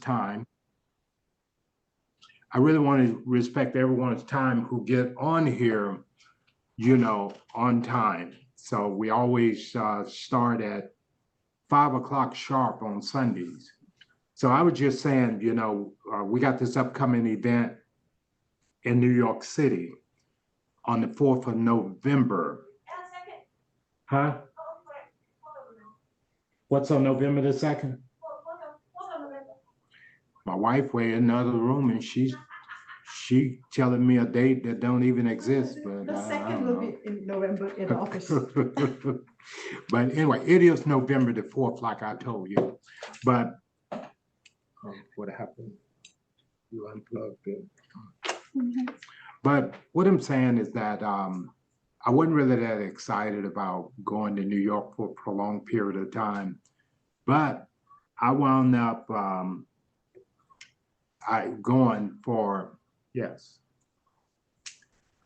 time. I really want to respect everyone's time who get on here, on time. So we always start at 5 o'clock sharp on Sundays. So I was just saying, we got this upcoming event in New York City on the 4th of November. Huh? What's on November the 2nd? My wife way in another room, and she telling me a date that don't even exist. But the 2nd will be in November in the office. But anyway, it is November the 4th, like I told you. But what happened? You unplugged it. But what I'm saying is that I wasn't really that excited about going to New York for a prolonged period of time, but I wound up going for, yes.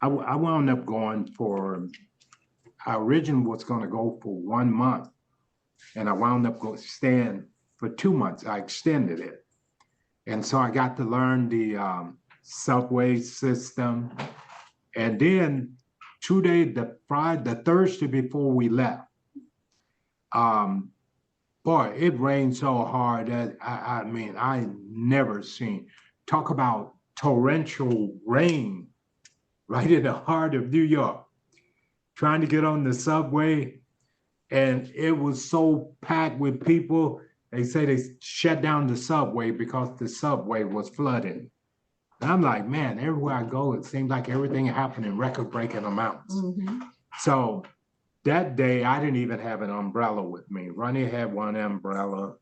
I wound up going for, I originally was going to go for 1 month, and I wound up staying for 2 months. I extended it. And so I got to learn the subway system. And then 2 days, the Thursday before we left, boy, it rained so hard that I mean, I never seen, talk about torrential rain right in the heart of New York, trying to get on the subway. And it was so packed with people. They say they shut down the subway because the subway was flooding. And I'm like, man, everywhere I go, it seems like everything happened in record-breaking amounts. Mm-hmm. So that day, I didn't even have an umbrella with me. Rani had one umbrella,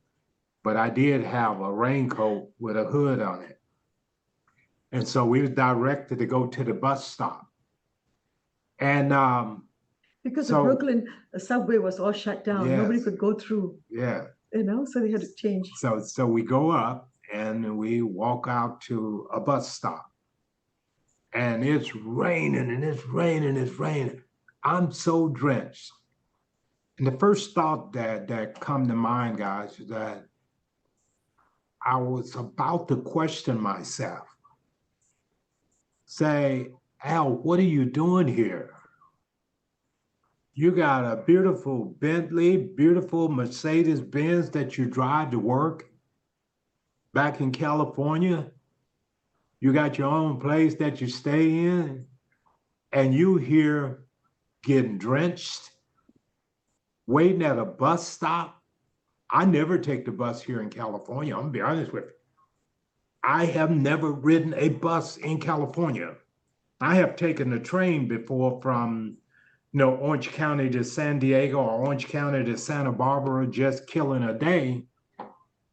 but I did have a raincoat with a hood on it. And so we were directed to go to the bus stop. And because the Brooklyn subway was all shut down. Yes. Nobody could go through. Yeah. So they had to change. So we go up and we walk out to a bus stop. And it's raining and it's raining, it's raining. I'm so drenched. And the first thought that come to mind, guys, is that I was about to question myself. Say, Al, what are you doing here? You got a beautiful Bentley, beautiful Mercedes-Benz that you drive to work back in California. You got your own place that you stay in, and you here getting drenched, waiting at a bus stop. I never take the bus here in California. I'm gonna be honest with you. I have never ridden a bus in California. I have taken the train before from Orange County to San Diego or Orange County to Santa Barbara, just killing a day.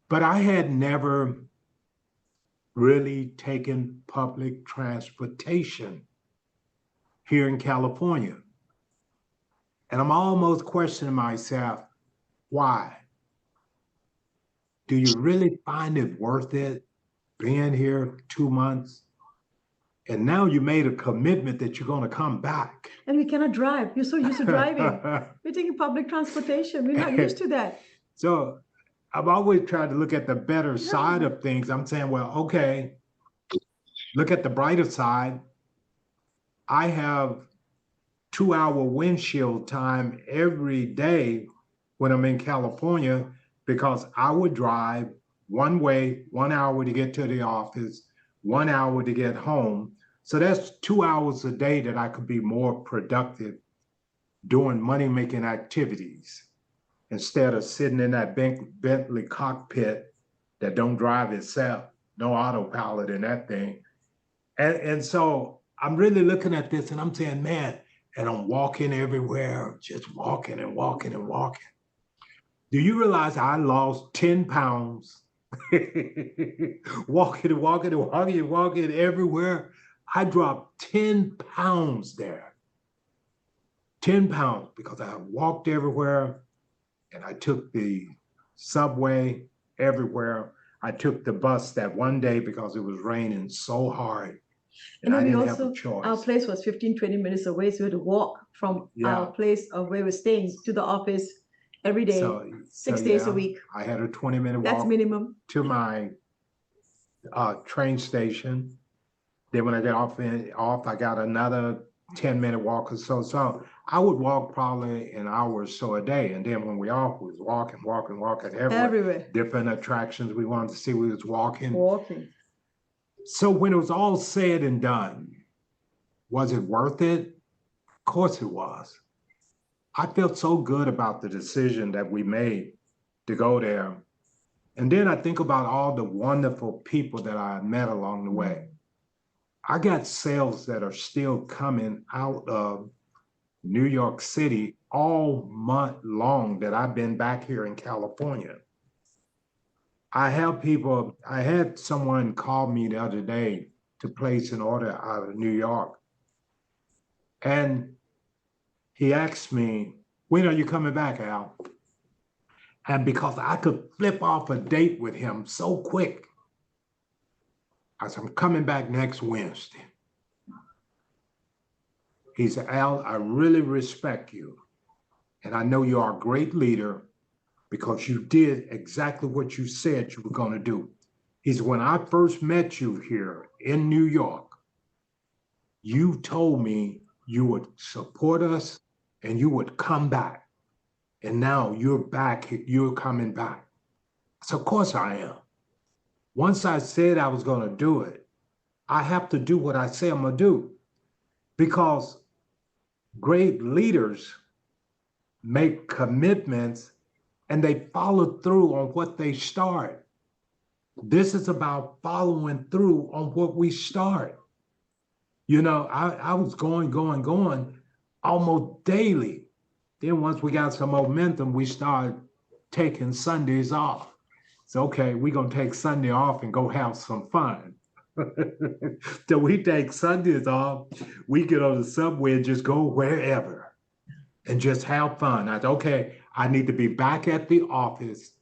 But I had never really taken public transportation here in California. And I'm almost questioning myself, why? Do you really find it worth it being here 2 months? And now you made a commitment that you're going to come back. And we cannot drive. You're so used to driving. We're taking public transportation. We're not used to that. So I've always tried to look at the better side of things. I'm saying, well, okay, look at the brighter side. I have 2-hour windshield time every day when I'm in California, because I would drive one way, 1 hour to get to the office, 1 hour to get home. So that's 2 hours a day that I could be more productive doing money-making activities instead of sitting in that Bentley cockpit that don't drive itself, no autopilot in that thing. And so I'm really looking at this and I'm saying, man, and I'm walking everywhere, just walking and walking and walking. Do you realize I lost 10 pounds walking and walking and walking and walking everywhere? I dropped 10 pounds there. 10 pounds because I walked everywhere and I took the subway everywhere. I took the bus that one day because it was raining so hard. And I didn't have a choice. Our place was 15, 20 minutes away, so we had to walk from our place of where we're staying to the office every day, 6 days a week. I had a 20-minute walk. That's minimum. To my train station. Then when I get off, I got another 10-minute walk or so. So I would walk probably an hour or so a day. And then when we off, we was walking Everywhere. different attractions we wanted to see. We was walking. Walking. So when it was all said and done, was it worth it? Of course it was. I felt so good about the decision that we made to go there. And then I think about all the wonderful people that I met along the way. I got sales that are still coming out of New York City all month long that I've been back here in California. I had someone call me the other day to place an order out of New York. And he asked me, when are you coming back, Al? And because I could flip off a date with him so quick, I said, I'm coming back next Wednesday. He said, Al, I really respect you. And I know you are a great leader because you did exactly what you said you were going to do. He said, when I first met you here in New York, you told me you would support us and you would come back. And now you're back, you're coming back. So of course I am. Once I said I was going to do it, I have to do what I say I'm going to do, because great leaders make commitments and they follow through on what they start. This is about following through on what we start. You know, I was going almost daily. Then once we got some momentum, we started taking Sundays off. So, okay, we're going to take Sunday off and go have some fun. So we take Sundays off, we get on the subway and just go wherever and just have fun. I said, okay, I need to be back at the office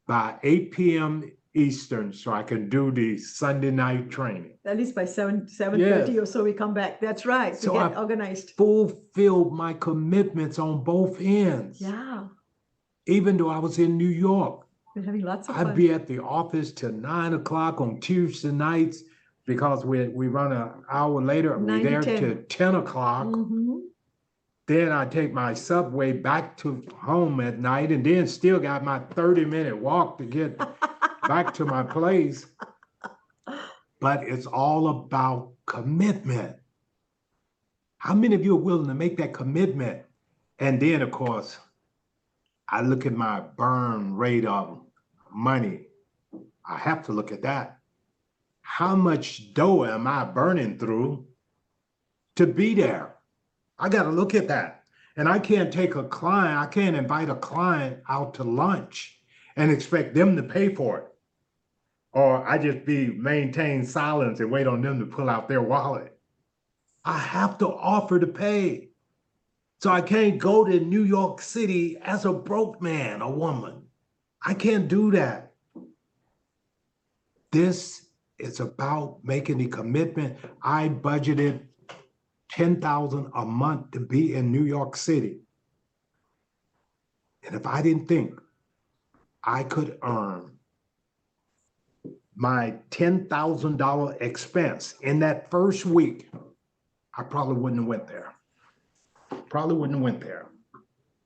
by 8 p.m. Eastern so I can do the Sunday night training. At least by 7:30 or so we come back. That's right. So get I organized. Fulfilled my commitments on both ends. Yeah. Even though I was in New York. We're having lots of fun. I'd be at the office till 9 o'clock on Tuesday nights because we run an hour later. We're there till 10 o'clock. Mm-hmm. Then I take my subway back to home at night and then still got my 30-minute walk to get back to my place. But it's all about commitment. How many of you are willing to make that commitment? And then, of course, I look at my burn rate of money. I have to look at that. How much dough am I burning through to be there? I got to look at that. And I can't I can't invite a client out to lunch and expect them to pay for it. Or I just maintain silence and wait on them to pull out their wallet. I have to offer to pay. So I can't go to New York City as a broke man or woman. I can't do that. This is about making the commitment. I budgeted $10,000 a month to be in New York City. And if I didn't think I could earn my $10,000 expense in that first week, I probably wouldn't have went there.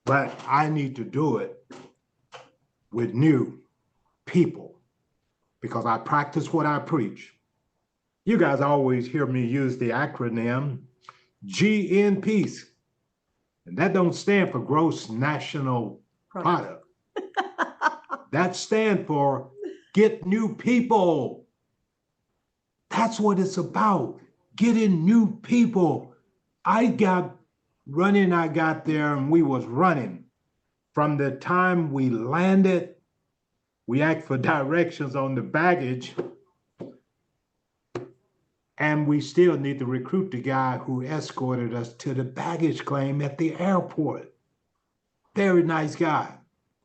But I need to do it with new people because I practice what I preach. You guys always hear me use the acronym GNP, and that don't stand for gross national product. That stands for get new people. That's what it's about, getting new people. I got there and we was running. From the time we landed, we asked for directions on the baggage, and we still need to recruit the guy who escorted us to the baggage claim at the airport. Very nice guy.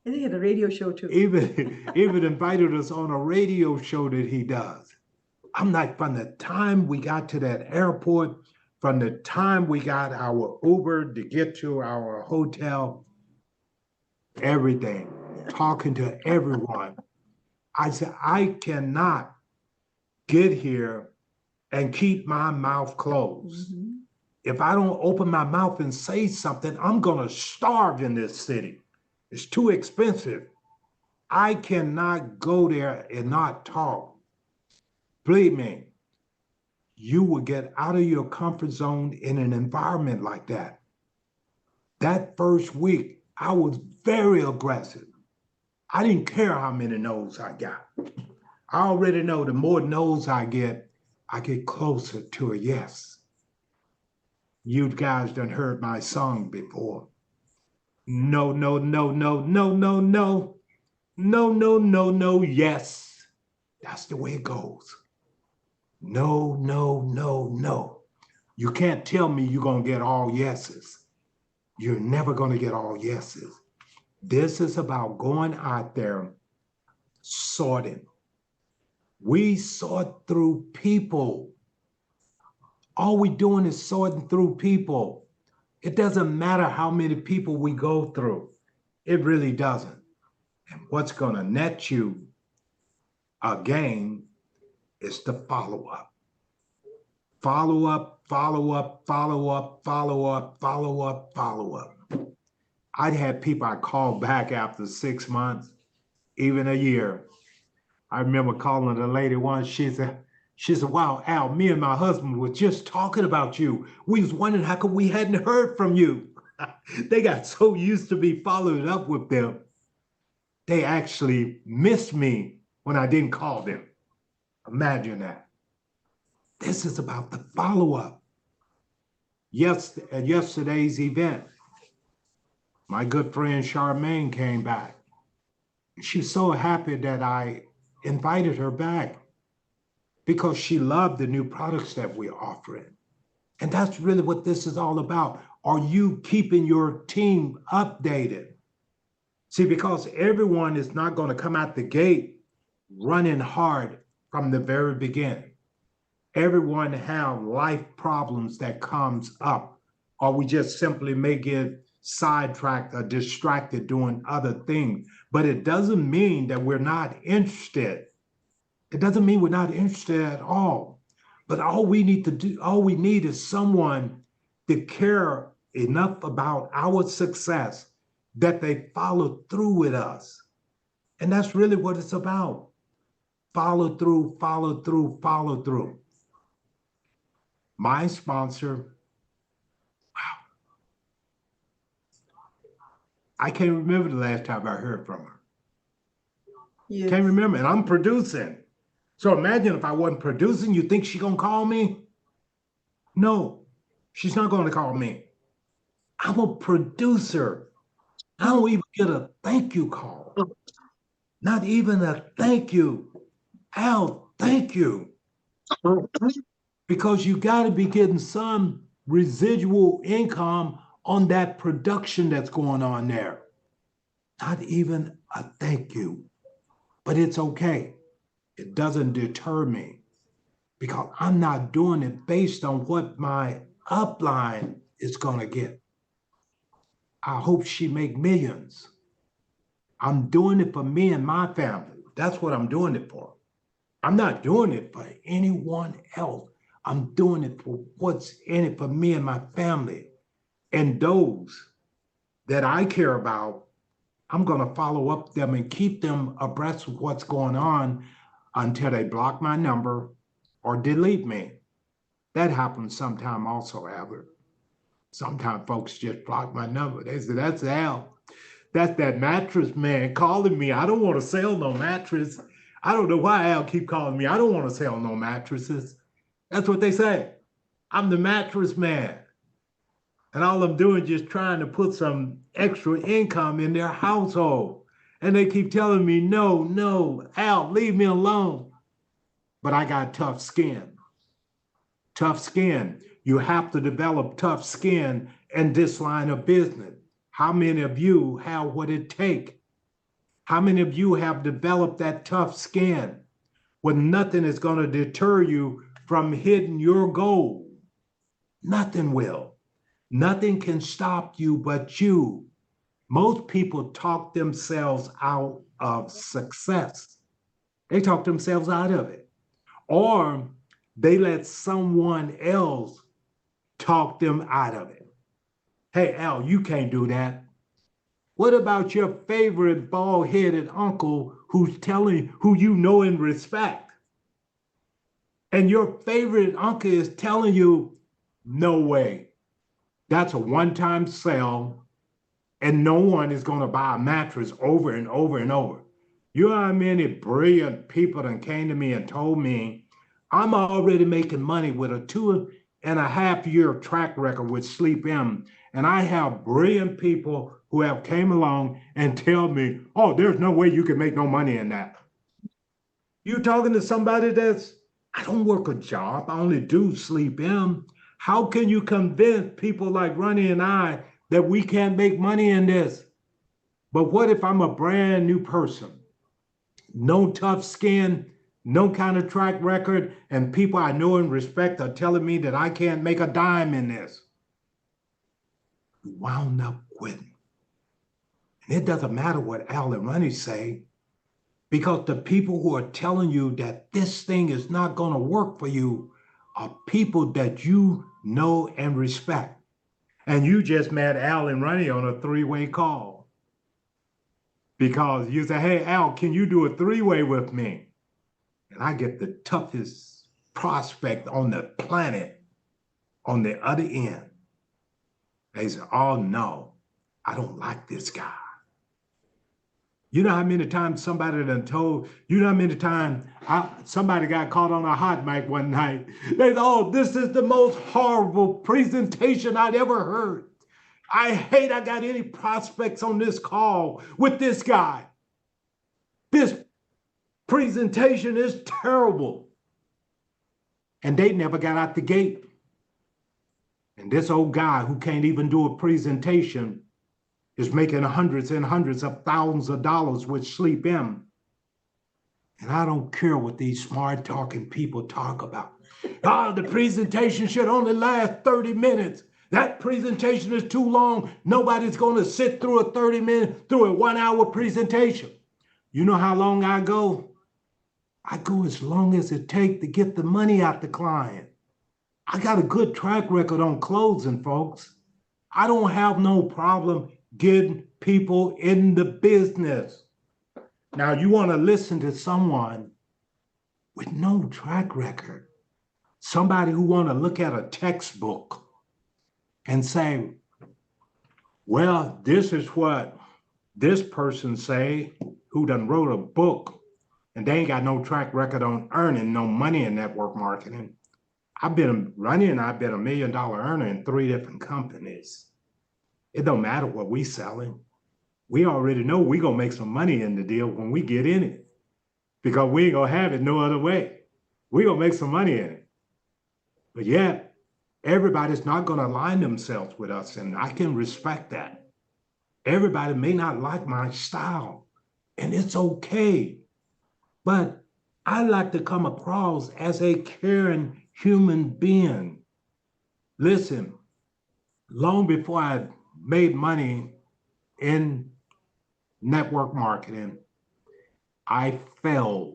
And he had a radio show too. Even invited us on a radio show that he does. I'm like, from the time we got to that airport, from the time we got our Uber to get to our hotel, everything, talking to everyone. I said, I cannot get here and keep my mouth closed. Mm-hmm. If I don't open my mouth and say something, I'm going to starve in this city. It's too expensive. I cannot go there and not talk. Believe me, you will get out of your comfort zone in an environment like that. That first week, I was very aggressive. I didn't care how many no's I got. I already know the more no's I get closer to a yes. You guys done heard my song before. No, no, no, no, no, no, no. No, no, no, no, yes. That's the way it goes. No, no, no, no. You can't tell me you're going to get all yeses. You're never going to get all yeses. This is about going out there sorting. We sort through people. All we doing is sorting through people. It doesn't matter how many people we go through. It really doesn't. And what's going to net you a gain is the follow up. Follow up, follow up, follow up, follow up, follow up, follow up. I'd had people I called back after 6 months, even a year. I remember calling a lady once. She said, wow, Al, me and my husband were just talking about you. We was wondering how come we hadn't heard from you. They got so used to be following up with them. They actually missed me when I didn't call them. Imagine that. This is about the follow-up. Yes, at yesterday's event, my good friend Charmaine came back. She's so happy that I invited her back because she loved the new products that we're offering. And that's really what this is all about. Are you keeping your team updated? See, because everyone is not going to come out the gate running hard from the very beginning. Everyone have life problems that comes up, or we just simply may get sidetracked or distracted doing other things. But it doesn't mean that we're not interested. It doesn't mean we're not interested at all. But all we need is someone to care enough about our success that they follow through with us. And that's really what it's about. Follow through, follow through, follow through. My sponsor, wow, I can't remember the last time I heard from her. Yes. Can't remember, and I'm producing. So imagine if I wasn't producing, you think she's gonna call me? No, she's not gonna call me. I'm a producer. I don't even get a thank you call. Not even a thank you. Al, thank you. Because you got to be getting some residual income on that production that's going on there. Not even a thank you. But it's okay. It doesn't deter me because I'm not doing it based on what my upline is going to get. I hope she make millions. I'm doing it for me and my family. That's what I'm doing it for. I'm not doing it for anyone else. I'm doing it for what's in it for me and my family. And those that I care about, I'm going to follow up them and keep them abreast of what's going on until they block my number or delete me. That happens sometime also, Albert. Sometimes folks just block my number. They say, that's Al. That's that mattress man calling me. I don't want to sell no mattress. I don't know why Al keep calling me. I don't want to sell no mattresses. That's what they say. I'm the mattress man. And all I'm doing is just trying to put some extra income in their household. And they keep telling me, no, Al, leave me alone. But I got tough skin. Tough skin. You have to develop tough skin in this line of business. How many of you have what it takes? How many of you have developed that tough skin when nothing is going to deter you from hitting your goal? Nothing will. Nothing can stop you but you. Most people talk themselves out of success. They talk themselves out of it. or they let someone else talk them out of it. Hey, Al, you can't do that. What about your favorite bald-headed uncle who's telling who you know and respect? And your favorite uncle is telling you, no way. That's a one-time sale, and no one is going to buy a mattress over and over and over. You know how many brilliant people that came to me and told me I'm already making money with a 2.5 year track record with Sleep M, and I have brilliant people who have came along and tell me, oh, there's no way you can make no money in that. You talking to somebody I don't work a job, I only do Sleep M. How can you convince people like Ronnie and I that we can't make money in this? But what if I'm a brand new person? No tough skin, no kind of track record, and people I know and respect are telling me that I can't make a dime in this. You wound up quitting. And it doesn't matter what Al and Ronnie say, because the people who are telling you that this thing is not going to work for you are people that you know and respect. And you just met Al and Ronnie on a three-way call. Because you say, hey, Al, can you do a three-way with me? And I get the toughest prospect on the planet on the other end. They say, oh no, I don't like this guy. You know how many times somebody done told, you know how many times somebody got caught on a hot mic one night. They said, oh, this is the most horrible presentation I'd ever heard. I hate I got any prospects on this call with this guy. This presentation is terrible. And they never got out the gate. And this old guy who can't even do a presentation is making hundreds and hundreds of thousands of dollars with Sleep M. And I don't care what these smart talking people talk about. Oh, the presentation should only last 30 minutes. That presentation is too long. Nobody's going to sit through a 1 hour presentation. You know how long I go? I go as long as it takes to get the money out the client. I got a good track record on closing, folks. I don't have no problem getting people in the business. Now, you want to listen to someone with no track record, somebody who want to look at a textbook and say, well, this is what this person say who done wrote a book and they ain't got no track record on earning no money in network marketing. Ronnie and I've been $1 million earner in 3 different companies. It don't matter what we selling. We already know we gonna make some money in the deal when we get in it, because we ain't gonna have it no other way. We gonna make some money in it. But yet, everybody's not gonna align themselves with us, and I can respect that. Everybody may not like my style, and it's okay. But I like to come across as a caring human being. Listen, long before I made money in network marketing, I fell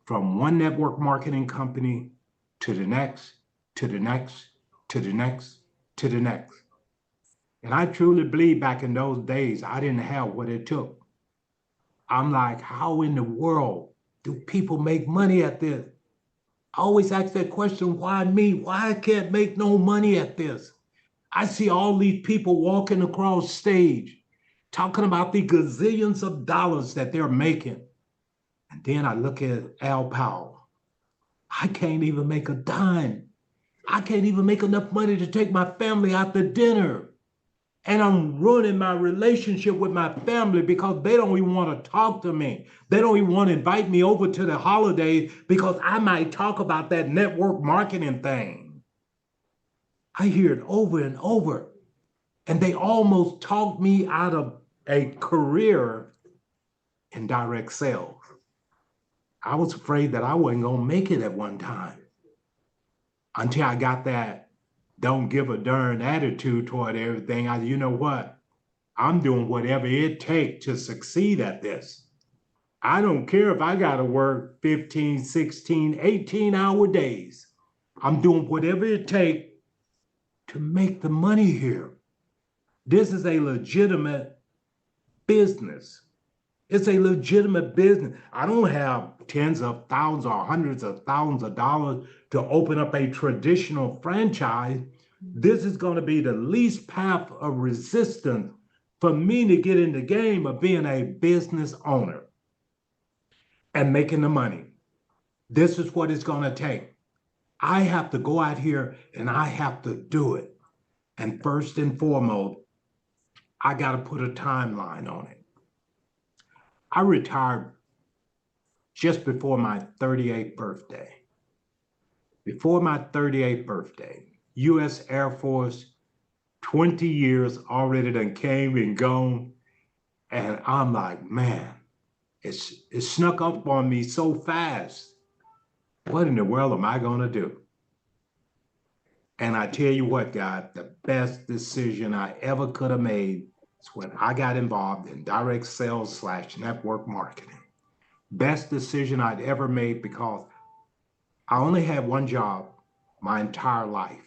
from one network marketing company to the next, to the next, to the next, to the next. And I truly believe back in those days, I didn't have what it took. I'm like, how in the world do people make money at this? I always ask that question, why me? Why I can't make no money at this? I see all these people walking across stage talking about the gazillions of dollars that they're making. And then I look at Al Powell. I can't even make a dime. I can't even make enough money to take my family out to dinner. And I'm ruining my relationship with my family because they don't even want to talk to me. They don't even want to invite me over to the holiday because I might talk about that network marketing thing. I hear it over and over. And they almost talked me out of a career in direct sales. I was afraid that I wasn't going to make it at one time until I got that don't give a darn attitude toward everything. You know what? I'm doing whatever it takes to succeed at this. I don't care if I got to work 15, 16, 18-hour days. I'm doing whatever it takes to make the money here. This is a legitimate business. It's a legitimate business. I don't have tens of thousands or hundreds of thousands of dollars to open up a traditional franchise. This is going to be the least path of resistance for me to get in the game of being a business owner and making the money. This is what it's going to take. I have to go out here and I have to do it. And first and foremost, I got to put a timeline on it. I retired just before my 38th birthday. Before my 38th birthday, U.S. Air Force, 20 years already done came and gone. And I'm like, man, it snuck up on me so fast. What in the world am I going to do? And I tell you what, God, the best decision I ever could have made is when I got involved in direct sales / network marketing. Best decision I'd ever made because I only had one job my entire life.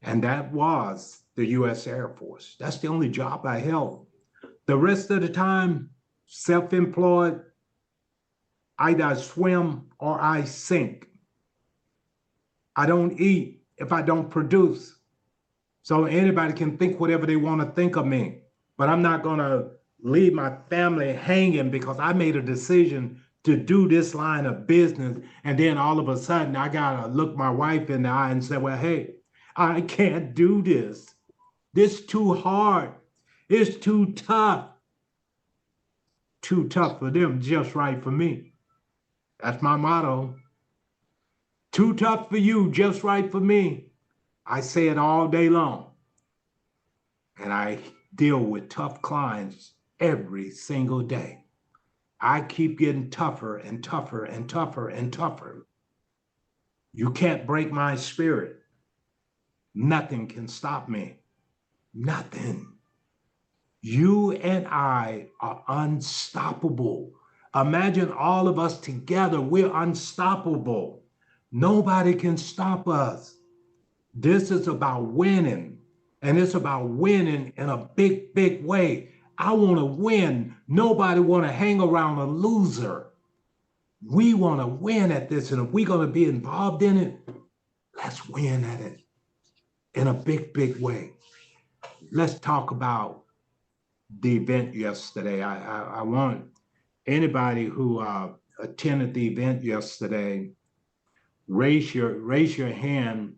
And that was the U.S. Air Force. That's the only job I held. The rest of the time, self-employed, either swim or I sink. I don't eat if I don't produce. So anybody can think whatever they want to think of me. But I'm not going to leave my family hanging because I made a decision to do this line of business. And then all of a sudden, I got to look my wife in the eye and say, well, hey, I can't do this. This is too hard. It's too tough. Too tough for them, just right for me. That's my motto. Too tough for you, just right for me. I say it all day long. And I deal with tough clients every single day. I keep getting tougher and tougher and tougher and tougher. You can't break my spirit. Nothing can stop me. Nothing. You and I are unstoppable. Imagine all of us together, we're unstoppable. Nobody can stop us. This is about winning, and it's about winning in a big, big way. I want to win. Nobody want to hang around a loser. We want to win at this, and if we're going to be involved in it, let's win at it in a big, big way. Let's talk about the event yesterday. I want anybody who attended the event yesterday, raise your hand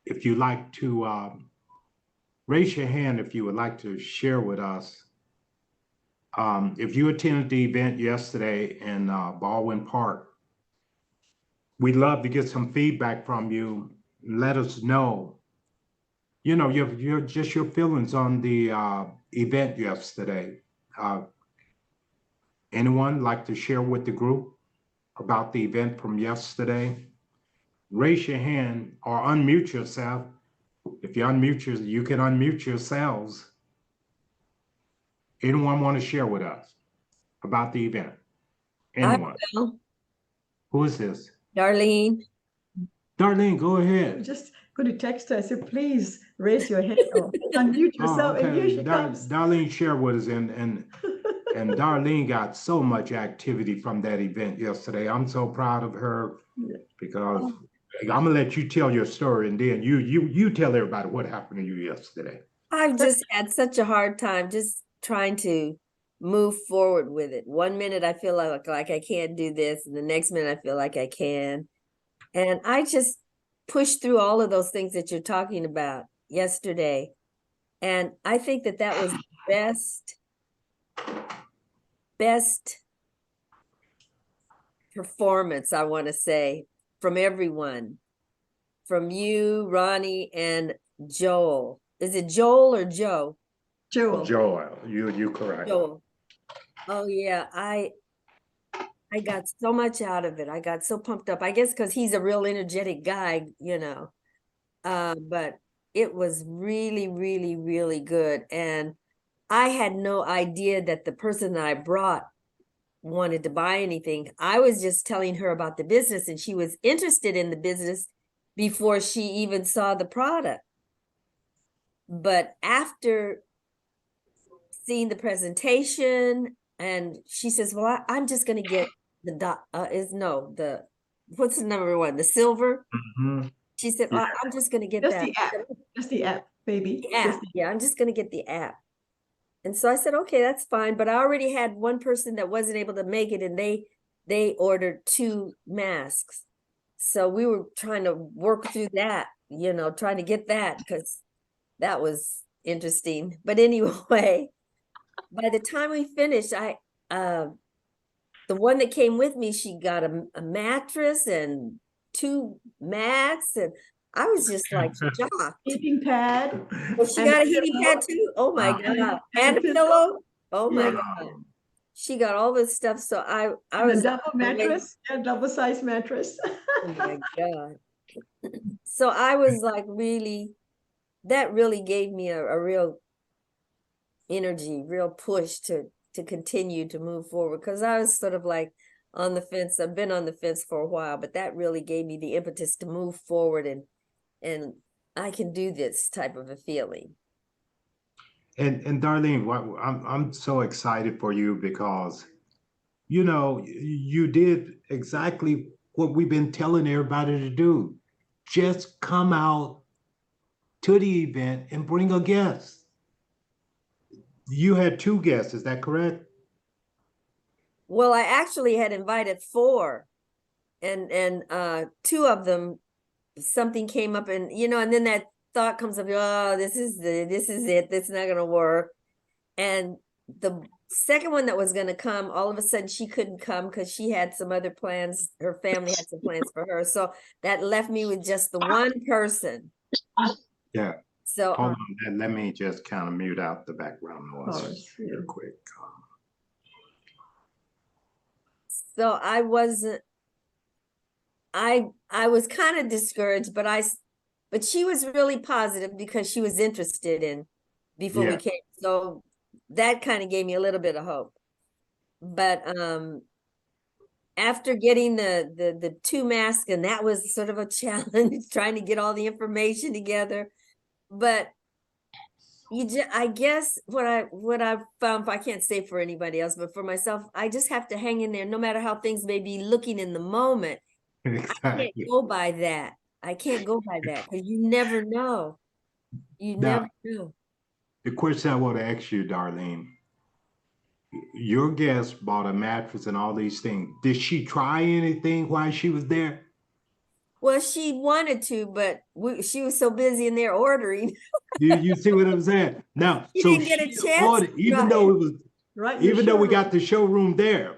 if you like to raise your hand if you would like to share with us. If you attended the event yesterday in Baldwin Park, we'd love to get some feedback from you. Let us know, your feelings on the event yesterday. Anyone like to share with the group about the event from yesterday? Raise your hand or unmute yourself. If you you can unmute yourselves. Anyone want to share with us about the event? Anyone? I will. Who is this? Darlene. Darlene, go ahead. Just going to text her. I said, please raise your hand or unmute yourself. And here she comes. Darlene, share with us. And Darlene got so much activity from that event yesterday. I'm so proud of her because I'm gonna let you tell your story, and then you tell everybody what happened to you yesterday. I've just had such a hard time just trying to move forward with it. 1 minute I feel like I can't do this, and the next minute I feel like I can. And I just pushed through all of those things that you're talking about yesterday. And I think that was best performance, I want to say, from everyone, from you, Ronnie, and Joel. Is it Joel or Joe? Joel, you correct. Joel. Oh yeah, I got so much out of it. I got so pumped up. I guess because he's a real energetic guy, but it was really, really, really good. And I had no idea that the person that I brought wanted to buy anything. I was just telling her about the business, and she was interested in the business before she even saw the product. But after seeing the presentation, and she says, well, I'm just going to get the what's the number one, the silver. Mhm. She said, Yeah. I'm just going to get Just that. the app. Just the app, baby. The app. Yeah, I'm just going to get the app. And so I said, okay, that's fine. But I already had one person that wasn't able to make it, and they ordered 2 masks. So we were trying to work through that, trying to get that, because that was interesting. But anyway, by the time we finished, the one that came with me, she got a mattress and 2 mats, and I was just like shocked. Heating pad. Oh, she and got a a heating pillow. pad too? Oh my Wow. God. And And a a pillow. pillow? Oh my Wow. God. She got all this stuff. So I And was a double mattress, a double size mattress. oh my God. So I was like, really, that really gave me a real energy, real push to continue to move forward. Because I was sort of like on the fence. I've been on the fence for a while, but that really gave me the impetus to move forward, and I can do this type of a feeling. And Darlene, I'm so excited for you because you did exactly what we've been telling everybody to do. Just come out to the event and bring a guest. You had 2 guests, is that correct? Well, I actually had invited 4, and 2 of them, something came up, and and then that thought comes up, oh, this is it, that's not gonna work. And the second one that was gonna come, all of a sudden she couldn't come because she had some other plans. Her family had some plans for her, so that left me with just the one person. Yeah. So Hold on, let me just kind of mute out the background noise real quick. So I wasn't. I was kind of discouraged, but she was really positive because she was interested in before we came. So that kind of gave me a little bit of hope. But after getting the 2 masks, and that was sort of a challenge trying to get all the information together. But I guess what I found, I can't say for anybody else, but for myself, I just have to hang in there no matter how things may be looking in the moment. Exactly. I can't go by that. I can't go by that because you never know. You Now, never know. the question I want to ask you, Darlene, your guest bought a mattress and all these things. Did she try anything while she was there? Well, she wanted to, but she was so busy in there ordering. You see what I'm saying? Now, She so didn't get a she chance. ordered, even though it was, even though we got the showroom there,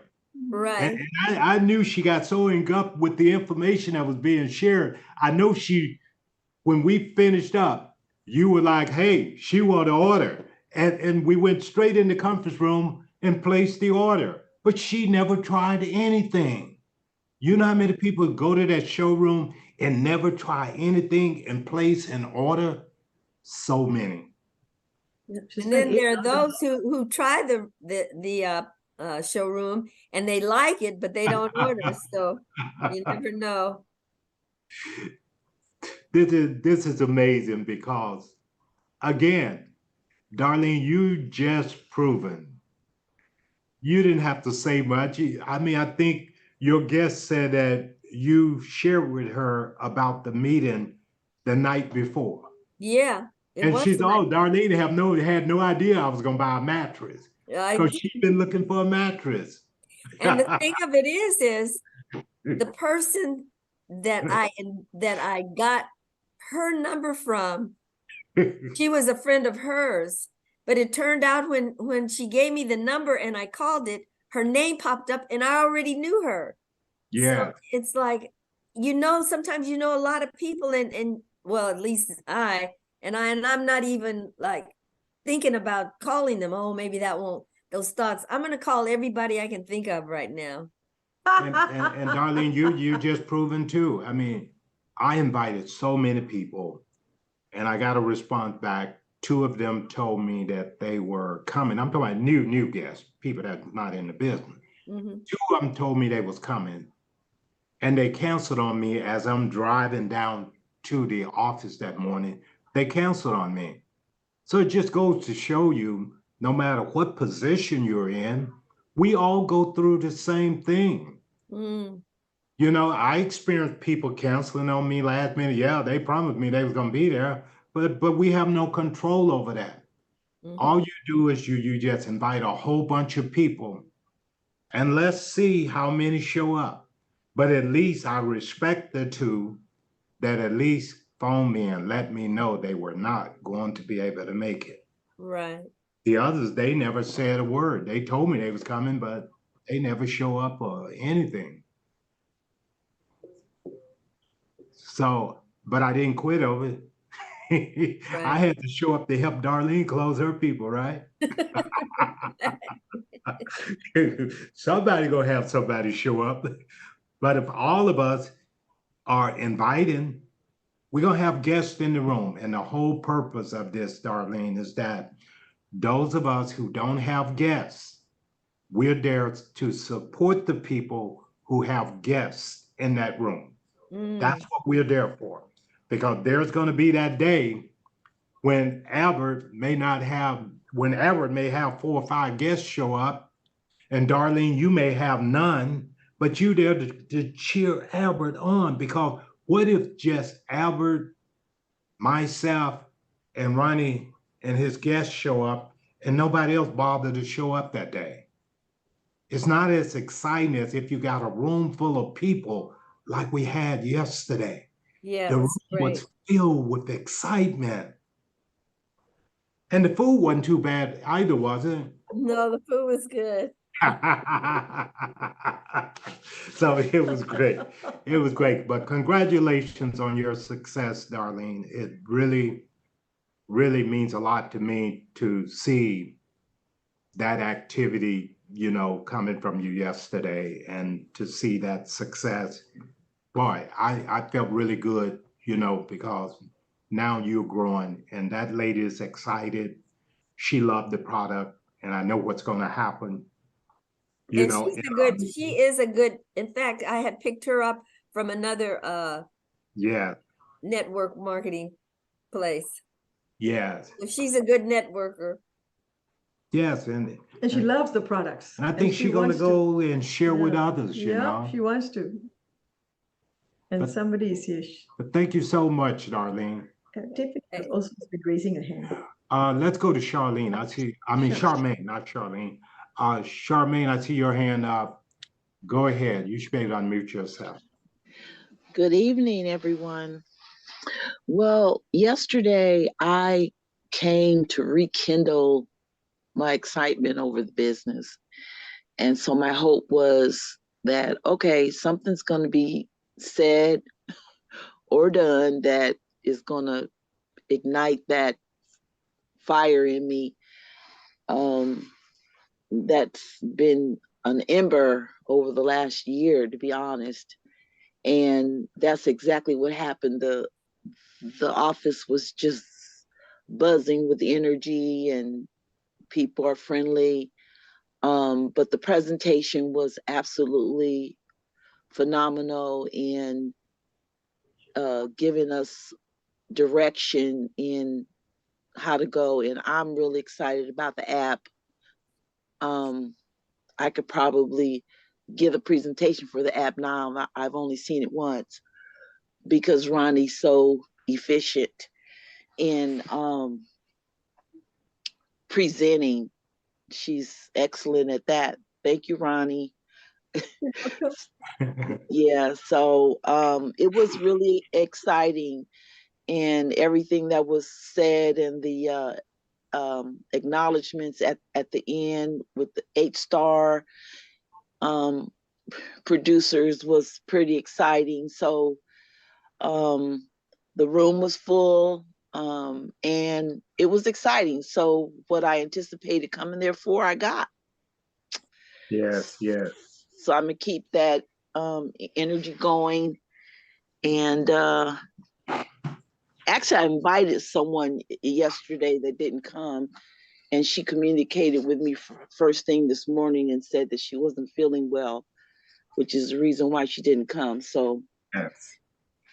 Right. and I knew she got so engulfed with the information that was being shared. I know when we finished up, you were like, hey, she want to order. And we went straight in the conference room and placed the order. But she never tried anything. You know how many people go to that showroom and never try anything and place an order? So many. And then there are those who try the showroom and they like it, but they don't order. So you never know. This is amazing because, again, Darlene, you just proven you didn't have to say much. I mean, I think your guest said that you shared with her about the meeting the night before. Yeah, it And was she's, nice. Darlene had no idea I was going to buy a mattress because she's been looking for a mattress. And the thing of it is the person that I got her number from, she was a friend of hers, but it turned out when she gave me the number and I called it, her name popped up and I already knew her. Yeah. So it's like, sometimes a lot of people and well, at least I'm not even like thinking about calling them. Oh, maybe those thoughts. I'm going to call everybody I can think of right now. And Darlene, you just proven too. I mean, I invited so many people and I got a response back. 2 of them told me that they were coming. I'm talking about new guests, people that's not in the business. Mhm. 2 of them told me they was coming, and they canceled on me as I'm driving down to the office that morning. They canceled on me. So it just goes to show you, no matter what position you're in, we all go through the same thing. Mm. You know, I experienced people canceling on me last minute. Yeah, they promised me they was gonna be there, but we have no control over that. All Mhm. you do is you just invite a whole bunch of people and let's see how many show up. But at least I respect the 2 that at least phoned me and let me know they were not going to be able to make it. Right. The others, they never said a word. They told me they was coming, but they never show up or anything. So, but I didn't quit over it. I Right. had to show up to help Darlene close her people, right? Somebody gonna have somebody show up. But if all of us are inviting, we're gonna have guests in the room. And the whole purpose of this, Darlene, is that those of us who don't have guests, we're there to support the people who have guests in that room. That's Mm. what we're there for. Because there's gonna be that day when Albert may have 4 or 5 guests show up, and Darlene, you may have none, but you there to cheer Albert on. Because what if just Albert, myself, and Ronnie and his guests show up and nobody else bothered to show up that day? It's not as exciting as if you got a room full of people like we had yesterday. Yeah, The it room was was great. filled with excitement. And the food wasn't too bad either, was it? No, the food was good. So it was great. It was great. But congratulations on your success, Darlene. It really, really means a lot to me to see that activity, coming from you yesterday and to see that success. Boy, I felt really good, because now you're growing and that lady is excited. She loved the product, and I know what's going to happen, you And know. she is a good, in fact, I had picked her up from another Yeah, network marketing place. yes, So she's a good networker. yes, And she loves the products. and I think she she's going to wants to. go and share with Yeah. others, Yeah, she wants to. And But, somebody is here. but thank you so much, Darlene. Tiffany has also been raising her hand. Let's go to Charlene. Charmaine, not Charlene. Charmaine, I see your hand up. Go ahead. You should be able to unmute yourself. Good evening, everyone. Well, yesterday I came to rekindle my excitement over the business. And so my hope was that, okay, something's going to be said or done that is going to ignite that fire in me. That's been an ember over the last year, to be honest. And that's exactly what happened. The office was just buzzing with energy and people are friendly. But the presentation was absolutely phenomenal in giving us direction in how to go. And I'm really excited about the app. I could probably give a presentation for the app now. I've only seen it once because Ronnie's so efficient in presenting. She's excellent at that. Thank you, Ronnie. Yeah, so it was really exciting, and everything that was said and the acknowledgments at the end with the 8-star producers was pretty exciting. So the room was full, and it was exciting. So what I anticipated coming there for, I got. Yes, yes. So I'm gonna keep that energy going. And actually, I invited someone yesterday that didn't come, and she communicated with me first thing this morning and said that she wasn't feeling well, which is the reason why she didn't come. So Yes.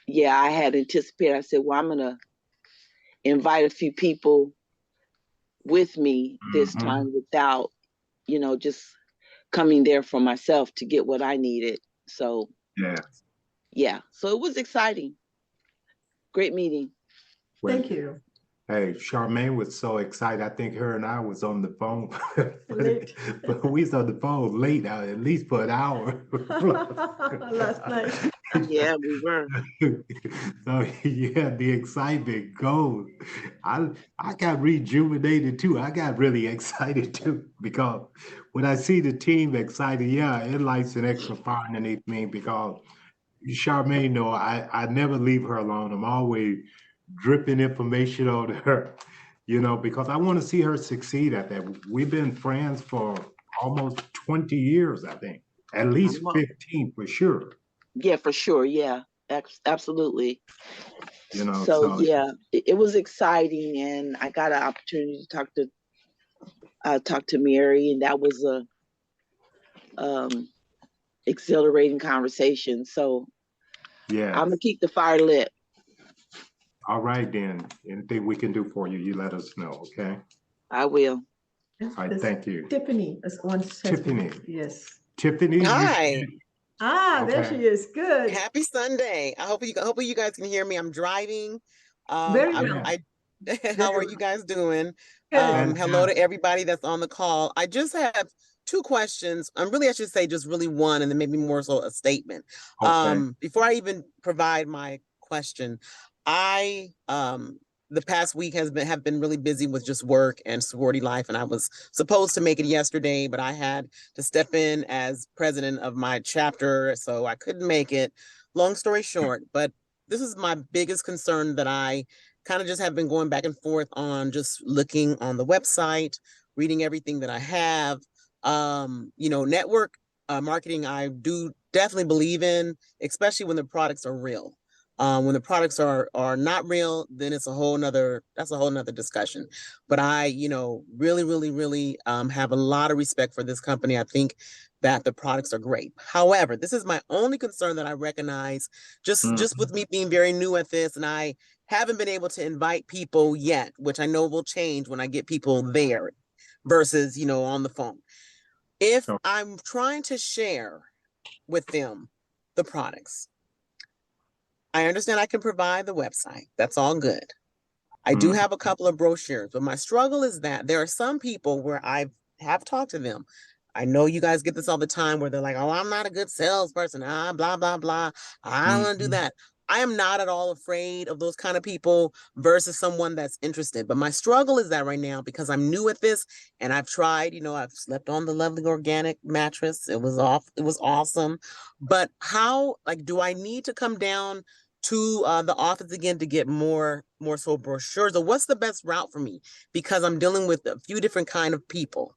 yeah, I had anticipated. I said, well, I'm gonna invite a few people with me this time without, just coming there for myself to get what I needed. So yeah, so it was exciting. Great meeting. Thank you. Hey, Charmaine was so excited. I think her and I was on the phone, Late. but we was on the phone late, at least for an hour. Last night. Yeah, we were. So yeah, the excitement goes. I got rejuvenated too. I got really excited too because when I see the team excited, yeah, it lights an extra fire underneath me because Charmaine, no, I never leave her alone. I'm always dripping information on her, because I want to see her succeed at that. We've been friends for almost 20 years, I think, at least 15 for sure. Yeah, for sure. Yeah, absolutely. So yeah, it was exciting, and I got an opportunity to talk to Mary, and that was a exhilarating conversation. So yeah, I'm gonna keep the fire lit. all right then. Anything we can do for you, you let us know, okay? I will. All right, thank you. Tiffany is on. Tiffany. Yes. Tiffany. Hi. There she is. Good. Happy Sunday. I hope you guys can hear me. I'm driving. Very well. How are you guys doing? Good. Hello to everybody that's on the call. I just have two questions. I should say just really one, and then maybe more so a statement. Okay. Before I even provide my question, I the past week have been really busy with just work and sorority life, and I was supposed to make it yesterday, but I had to step in as president of my chapter, so I couldn't make it. Long story short, but this is my biggest concern that I kind of just have been going back and forth on, just looking on the website, reading everything that I have. Network marketing, I do definitely believe in, especially when the products are real. When the products are not real, then that's a whole nother discussion. But I, really, really, really have a lot of respect for this company. I think that the products are great. However, this is my only concern that I recognize, just with me being very new at this, and I haven't been able to invite people yet, which I know will change when I get people there versus, on the phone. If I'm trying to share with them the products, I understand I can provide the website. That's all good. I do have a couple of brochures, but my struggle is that there are some people where I have talked to them. I know you guys get this all the time where they're like, oh, I'm not a good salesperson. Blah, blah, blah. I don't want to do that. I am not at all afraid of those kind of people versus someone that's interested. But my struggle is that right now, because I'm new at this and I've tried, I've slept on the lovely organic mattress. It was awesome. But how, do I need to come down to the office again to get more so brochures, or what's the best route for me? Because I'm dealing with a few different kind of people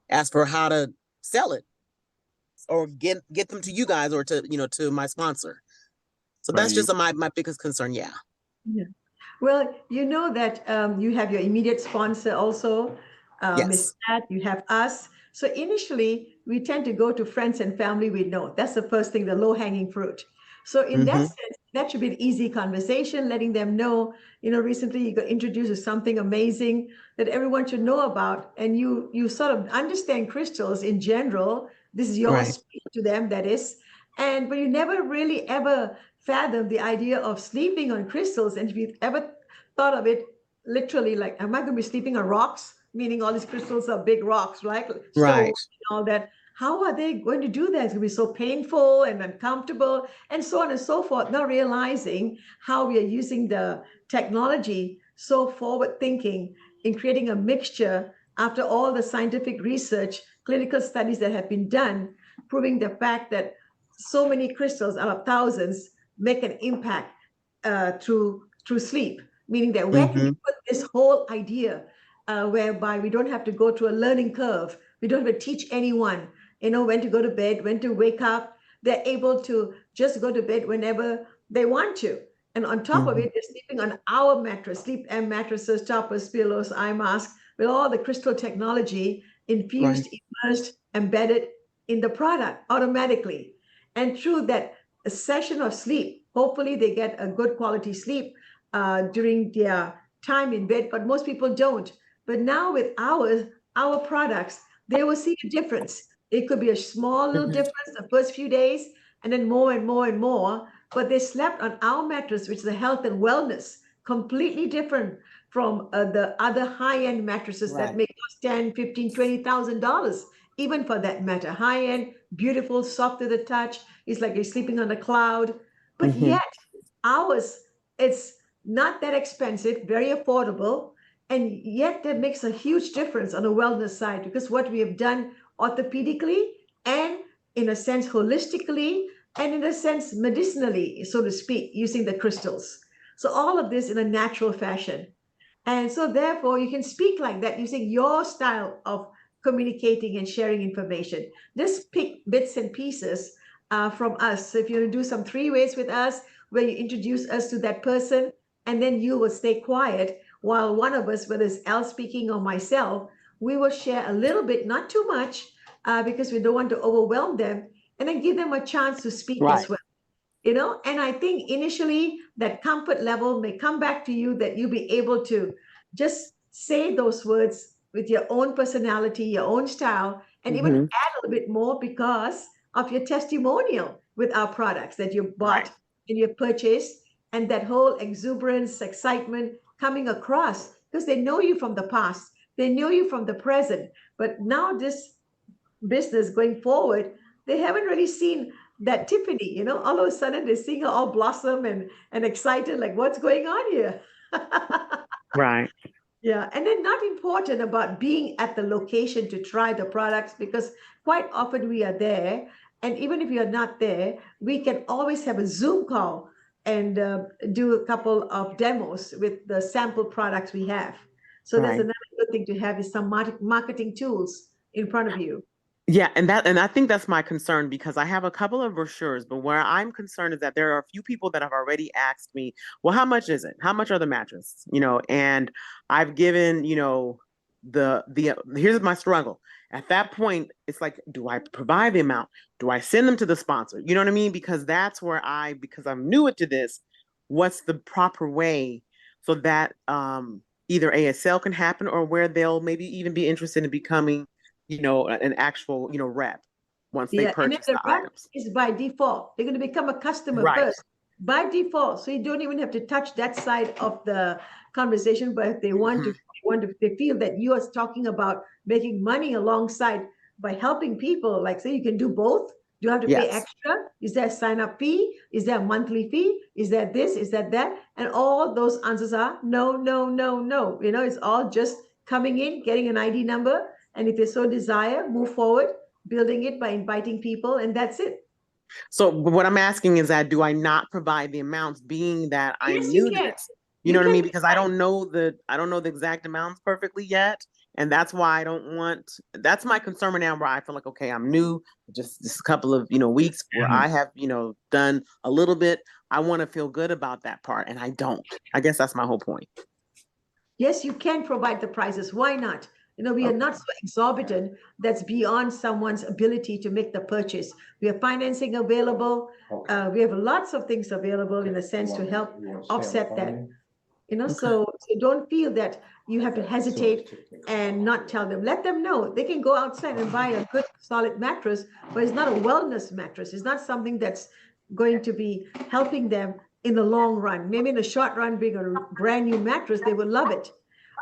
as for how to sell it or get them to you guys or to, to my sponsor. So that's just my biggest concern. Yeah. Well, you know that you have your immediate sponsor also, Miss Pat, you have us. So initially, we tend to go to friends and family we know. That's the first thing, the low-hanging fruit. So in that sense, that should be an easy conversation, letting them know, recently you got introduced to something amazing that everyone should know about. And you sort of understand crystals in general. This is your speech to them, that is. But you never really ever fathom the idea of sleeping on crystals. And if you ever thought of it literally, like, am I going to be sleeping on rocks? Meaning all these crystals are big rocks, right? Stones and all that. How are they going to do that? It's going to be so painful and uncomfortable and so on and so forth. Not realizing how we are using the technology so forward thinking in creating a mixture after all the scientific research, clinical studies that have been done, proving the fact that so many crystals out of thousands make an impact through sleep, meaning that where can we put this whole idea whereby we don't have to go through a learning curve. We don't have to teach anyone, when to go to bed, when to wake up. They're able to just go to bed whenever they want to. And on top of it, they're sleeping on our mattress, sleep and mattresses, toppers, pillows, eye masks, with all the crystal technology infused, immersed, embedded in the product automatically. And through that a session of sleep, hopefully they get a good quality sleep during their time in bed, but most people don't. But now with our products, they will see a difference. It could be a small little difference the first few days, and then more and more and more. But they slept on our mattress, which is a health and wellness, completely different from the other high-end mattresses that may cost 10, 15, $20,000, even for that matter. High-end, beautiful, soft to the touch. It's like you're sleeping on a cloud. But yet ours, it's not that expensive, very affordable. And yet that makes a huge difference on the wellness side, because what we have done orthopedically and in a sense holistically and in a sense medicinally, so to speak, using the crystals. So all of this in a natural fashion. And so therefore you can speak like that using your style of communicating and sharing information. Just pick bits and pieces from us. So if you want to do some 3 ways with us, where you introduce us to that person, and then you will stay quiet while one of us, whether it's Al speaking or myself, we will share a little bit, not too much, because we don't want to overwhelm them, and then give them a chance to speak as well. And I think initially that comfort level may come back to you, that you'll be able to just say those words with your own personality, your own style, and even add a little bit more because of your testimonial with our products that you bought and you purchased, and that whole exuberance, excitement coming across, because they know you from the past, they know you from the present, but now this business going forward, they haven't really seen that Tiffany, all of a sudden they're seeing her all blossom and excited, like what's going on here? Right. Yeah, and then not important about being at the location to try the products, because quite often we are there, and even if you're not there, we can always have a Zoom call and do a couple of demos with the sample products we have. So that's another good thing to have, is some marketing tools in front of you. Yeah, and I think that's my concern, because I have a couple of brochures, but where I'm concerned is that there are a few people that have already asked me, well, how much is it? How much are the mattresses? And I've given, here's my struggle. At that point, it's like, do I provide the amount? Do I send them to the sponsor? You know what I mean? Because that's where because I'm new to this, what's the proper way so that either a sale can happen, or where they'll maybe even be interested in becoming an actual, rep once they purchase the items. Is by default. They're going to become a customer first by default. So you don't even have to touch that side of the conversation. But if they want to, they feel that you are talking about making money alongside by helping people, like say you can do both. Do you have to pay extra? Is there a sign-up fee? Is there a monthly fee? Is there this? Is that that? And all those answers are no, no, no, no. It's all just coming in, getting an ID number. And if they so desire, move forward, building it by inviting people, and that's it. So what I'm asking is that, do I not provide the amounts, being that I'm new to this? You know what I mean? Because I don't know the exact amounts perfectly yet. And that's why that's my concern now, where I feel like, okay, I'm new, just a couple of, weeks where I have, done a little bit. I want to feel good about that part, and I don't. I guess that's my whole point. Yes, you can provide the prices. Why not? We are not so exorbitant that's beyond someone's ability to make the purchase. We have financing available. We have lots of things available in a sense to help offset that. So don't feel that you have to hesitate and not tell them. Let them know. They can go outside and buy a good solid mattress, but it's not a wellness mattress. It's not something that's going to be helping them in the long run. Maybe in the short run, being a brand new mattress, they would love it.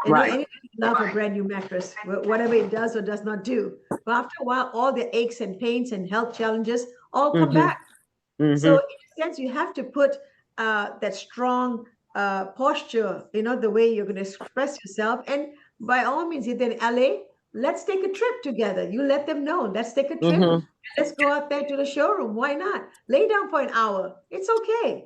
Anybody love a brand new mattress, whatever it does or does not do. But after a while, all the aches and pains and health challenges all come back. So in a sense, you have to put that strong posture, the way you're going to express yourself. And by all means, if they're in LA, let's take a trip together. You let them know. Let's take a trip. Let's go out there to the showroom. Why not? Lay down for an hour. It's okay.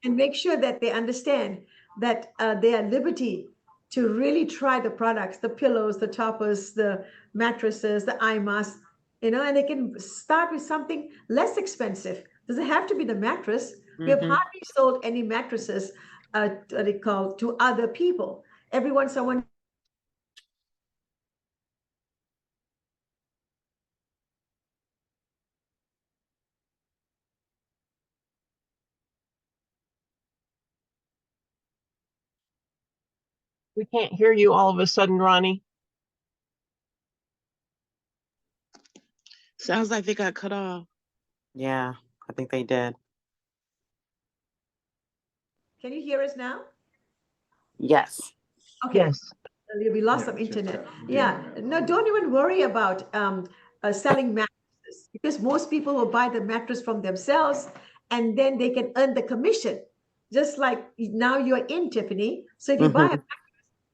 And make sure that they understand that they are at liberty to really try the products, the pillows, the toppers, the mattresses, the eye masks, and they can start with something less expensive. Doesn't have to be the mattress. We have hardly sold any mattresses, to other people. Someone We can't hear you all of a sudden, Ronnie. Sounds like they got cut off. Yeah, I think they did. Can you hear us now? Yes. Okay. Yes. We lost some internet. Yeah. No, don't even worry about selling mattresses, because most people will buy the mattress from themselves and then they can earn the commission. Just like now you're in, Tiffany. So if you buy a mattress,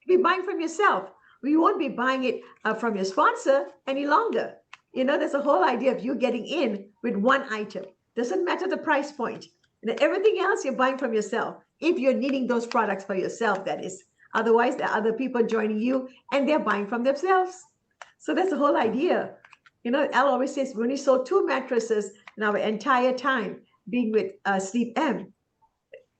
you'll be buying from yourself. We won't be buying it from your sponsor any longer. You know, there's a whole idea of you getting in with one item. Doesn't matter the price point. And everything else you're buying from yourself. If you're needing those products for yourself, that is. Otherwise, there are other people joining you and they're buying from themselves. So that's the whole idea. You know, Al always says we only sold 2 mattresses in our entire time being with Sleep M.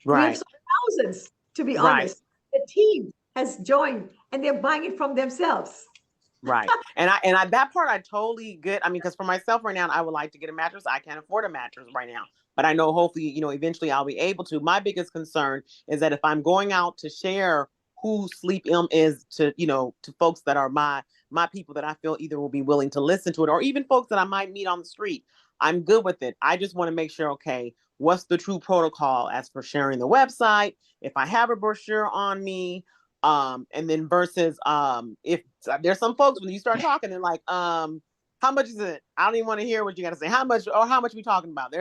We have Right. sold thousands, to be Right. honest. The team has joined and they're buying it from themselves. Right. And I that part I totally get. I mean, because for myself right now, I would like to get a mattress. I can't afford a mattress right now. But I know hopefully, eventually I'll be able to. My biggest concern is that if I'm going out to share who Sleep M is to, to folks that are my people that I feel either will be willing to listen to it, or even folks that I might meet on the street, I'm good with it. I just want to make sure, okay, what's the true protocol as for sharing the website? If I have a brochure on me, and then versus if there's some folks when you start talking, they're like, how much is it? I don't even want to hear what you got to say. How much we talking about?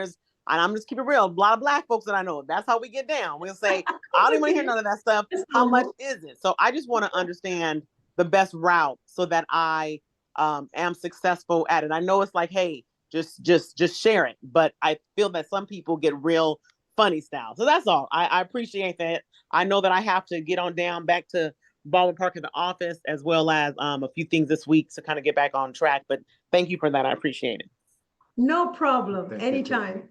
And I'm just keep it real. A lot of Black folks that I know, that's how we get down. We'll say, I don't even want to hear none of that stuff. How much is it? So I just want to understand the best route so that I am successful at it. I know it's like, hey, just share it. But I feel that some people get real funny style. So that's all. I appreciate that. I know that I have to get on down back to Baldwin Park in the office, as well as a few things this week to kind of get back on track. But thank you for that. I appreciate it. No problem. Thank you. Anytime.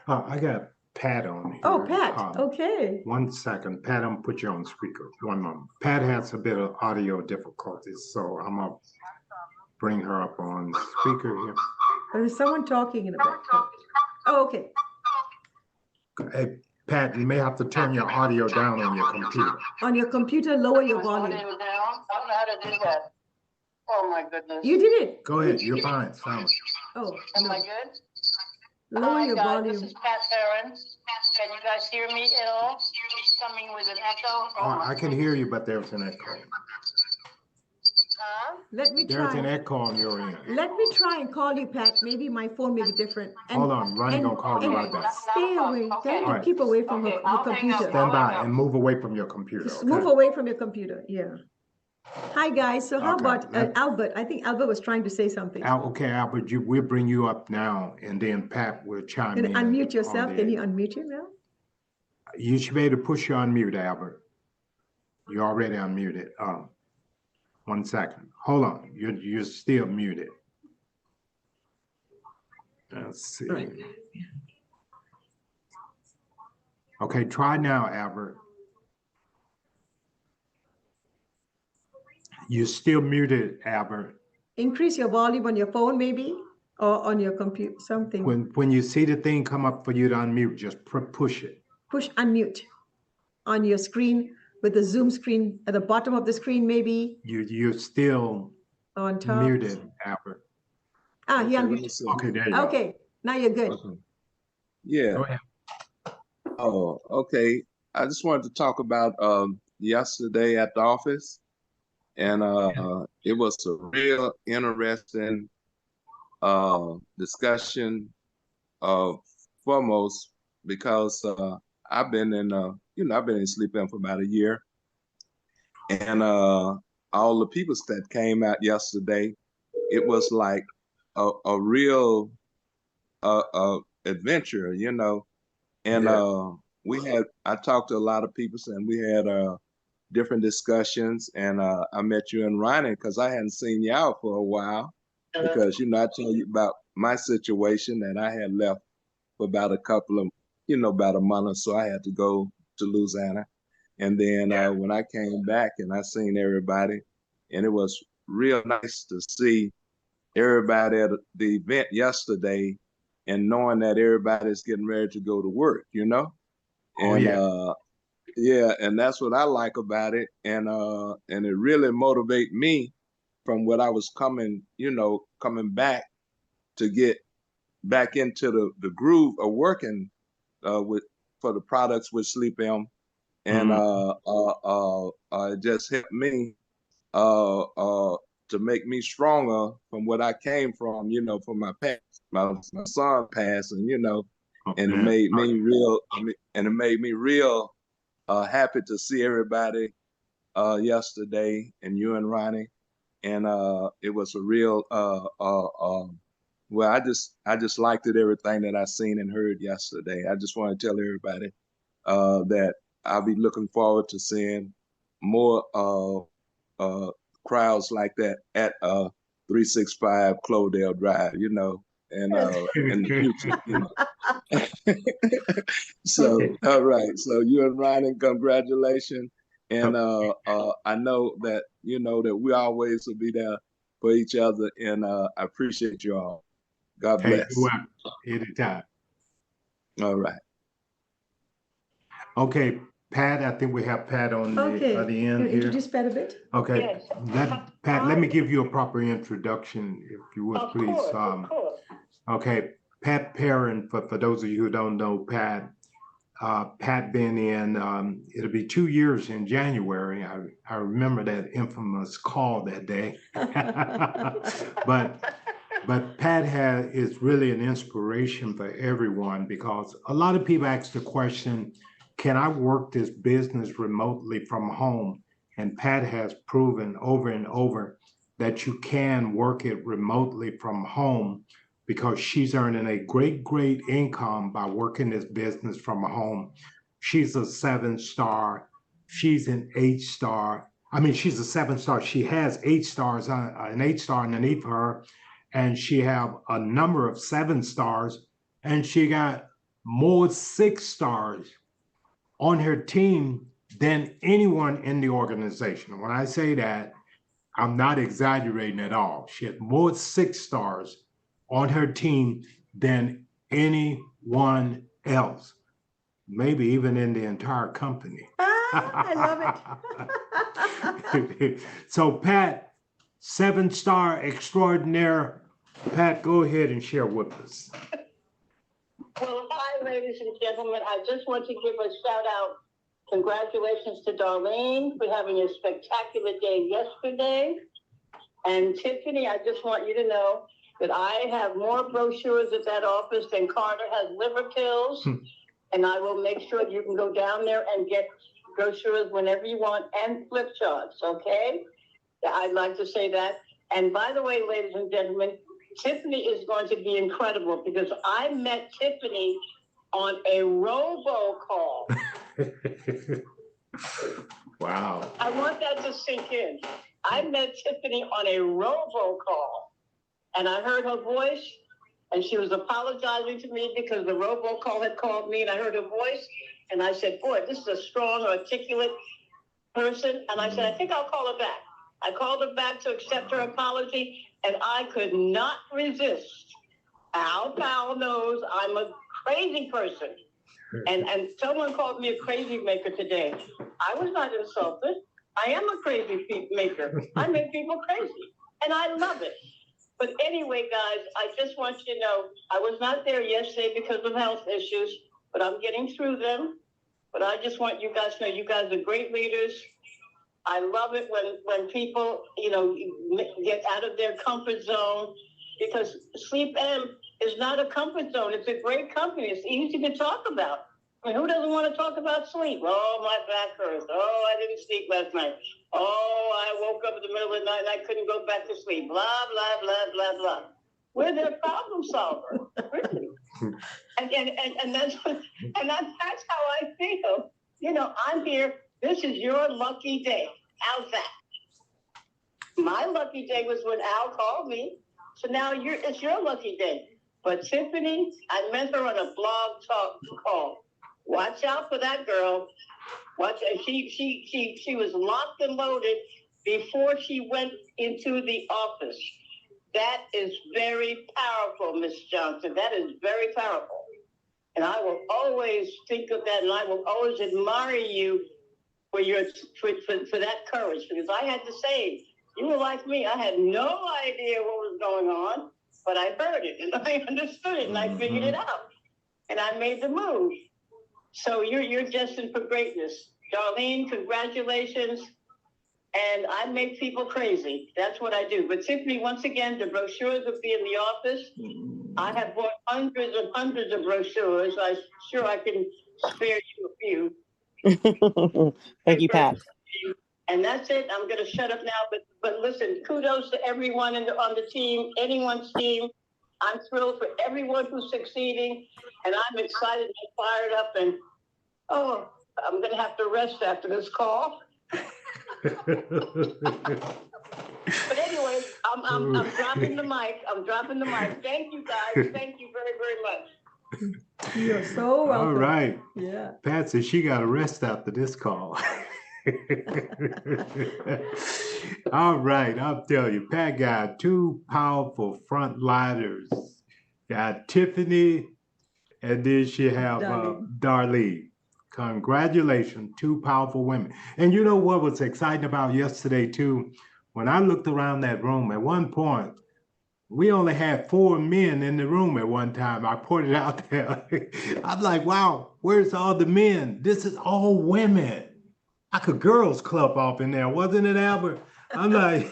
I got Pat on here. Oh, Pat. Okay. 1 second. Pat, I'm gonna put you on speaker. One moment. Pat has a bit of audio difficulties, so I'm gonna bring her up on speaker here. There's someone talking in the back. Oh, okay. Hey, Pat, you may have to turn your audio down on your computer. On your computer, lower your volume. I don't know how to do that. Oh my goodness. You did it. Go ahead. You're fine. Sound. Oh, Am no. I good? Lower your Hi, guys. volume. This is Pat Farron. Can you guys hear me at all? It's coming with an echo. Oh, I can hear you, but there's an echo. Huh? Let me There's an try. echo on your end. Let me try and call you, Pat. Maybe my phone may be different. Hold on. Ronnie gonna call you right back. Stay away. Tell you to Alright. keep away from Okay, her I'll hang computer. up. Stand by and move away from your computer. Just Okay? move away from your computer. Yeah. Hi, guys. So how Okay, about let- Albert? I think Albert was trying to say something. Okay, Albert, we'll bring you up now, and then Pat will chime Can in. you unmute yourself? on Can the- you unmute him now? You should be able to push you on mute, Albert. You're already unmuted. 1 second. Hold on. You're still muted. Let's see. Right. Okay, try now, Albert. You're still muted, Albert. Increase your volume on your phone, maybe, or on your computer, something. When you see the thing come up for you to unmute, just push it. Push unmute on your screen with the Zoom screen at the bottom of the screen, maybe You're still on top. muted, Albert. Ah, he Okay, let me unmuted. see. Okay, there you go. Okay, now you're good. Okay. Yeah. Go ahead. Oh, okay. I just wanted to talk about yesterday at the office, and it was a real interesting discussion. Foremost, because I've been in Sleep In for about a year, and all the people that came out yesterday, it was like a real adventure, And Yeah. I talked to a lot of people, and we had different discussions. And I met you and Rani because I hadn't seen you out for a while. Because I tell you about my situation, and I had left for about about a month or so. I had to go to Louisiana, and then when I came back and I seen everybody, and it was real nice to see everybody at the event yesterday, and knowing that everybody's getting ready to go to work, Oh, and yeah. Yeah, and that's what I like about it, and it really motivate me from what I was coming back to get back into the groove of working with for the products with Sleep M, and it just helped me to make me stronger from what I came from, from my past, my son passed, and and it made me real, and it made me real happy to see everybody yesterday, and you and Ronnie, and it was a real well, I just liked it, everything that I seen and heard yesterday. I just want to tell everybody that I'll be looking forward to seeing more crowds like that at 365 Cloverdale Drive, and in the future. So, all right. So you and Ryan, congratulations. And I know that that we always will be there for each other, and I appreciate you all. God Hey, bless. you're welcome. Anytime. All right. Okay, Pat, I think we have Pat on the end You here. introduce Pat a bit? Okay, Yes. Pat, let me give you a proper introduction, if you would, Of please. course, of course. Okay, Pat Perrin, for those of you who don't know Pat, Pat been in, it'll be 2 years in January. I remember that infamous call that day. But Pat is really an inspiration for everyone, because a lot of people ask the question, can I work this business remotely from home? And Pat has proven over and over that you can work it remotely from home, because she's earning a great income by working this business from home. She's a 7-star. She's an 8-star. I mean, she's a 7-star. She has 8 stars, an 8-star underneath her, and she have a number of 7 stars, and she got more 6 stars on her team than anyone in the organization. When I say that, I'm not exaggerating at all. She had more 6 stars on her team than anyone else, maybe even in the entire company. I love it. So Pat, 7-star extraordinaire. Pat, go ahead and share with us. Well, hi, ladies and gentlemen. I just want to give a shout out. Congratulations to Darlene for having a spectacular day yesterday. And Tiffany, I just want you to know that I have more brochures at that office than Carter has liver pills. And I will make sure you can go down there and get brochures whenever you want, and flip charts, okay? I'd like to say that. And by the way, ladies and gentlemen, Tiffany is going to be incredible, because I met Tiffany on a robocall. Wow. I want that to sink in. I met Tiffany on a robocall, and I heard her voice, and she was apologizing to me because the robocall had called me, and I heard her voice, and I said, boy, this is a strong, articulate person. And I said, I think I'll call her back. I called her back to accept her apology, and I could not resist. Al Powell knows I'm a crazy person. And someone called me a crazy maker today. I was not insulted. I am a crazy maker. I make people crazy, and I love it. But anyway, guys, I just want you to know, I was not there yesterday because of health issues, but I'm getting through them. But I just want you guys to know, you guys are great leaders. I love it when people, get out of their comfort zone, because Sleep M is not a comfort zone. It's a great company. It's easy to talk about. I mean, who doesn't want to talk about sleep? Oh, my back hurts. Oh, I didn't sleep last night. Oh, I woke up in the middle of the night and I couldn't go back to sleep. Blah, blah, blah, blah, blah. We're their problem solver, really. And that's how I feel. I'm here. This is your lucky day. How's that? My lucky day was when Al called me. So now it's your lucky day. But Tiffany, I met her on a blog talk call. Watch out for that girl. She was locked and loaded before she went into the office. That is very powerful, Miss Johnson. That is very powerful. And I will always think of that, and I will always admire you for that courage, because I had the same. You were like me. I had no idea what was going on, but I heard it and I understood it and I figured it out, and I made the move. So you're destined for greatness, Darlene. Congratulations. And I make people crazy. That's what I do. But Tiffany, once again, the brochures will be in the office. I have bought hundreds and hundreds of brochures. I'm sure I can spare you a few. Thank you, Pat. And that's it. I'm going to shut up now. But listen, kudos to everyone on the team, anyone's team. I'm thrilled for everyone who's succeeding. And I'm excited and fired up. And, I'm going to have to rest after this call. But anyway, I'm dropping the mic. Thank you guys. Thank you very, very much. You're so welcome. All right. Yeah. Pat said she got a rest after this call. All right, I'll tell you, Pat got two powerful frontliners. Got Tiffany, and then she have Darlene. Congratulations, two powerful women. And you know what was exciting about yesterday too? When I looked around that room, at one point, we only had 4 men in the room at one time. I pointed out there. I'm like, wow, where's all the men? This is all women. Like a girls' club off in there, wasn't it, Albert? I'm like,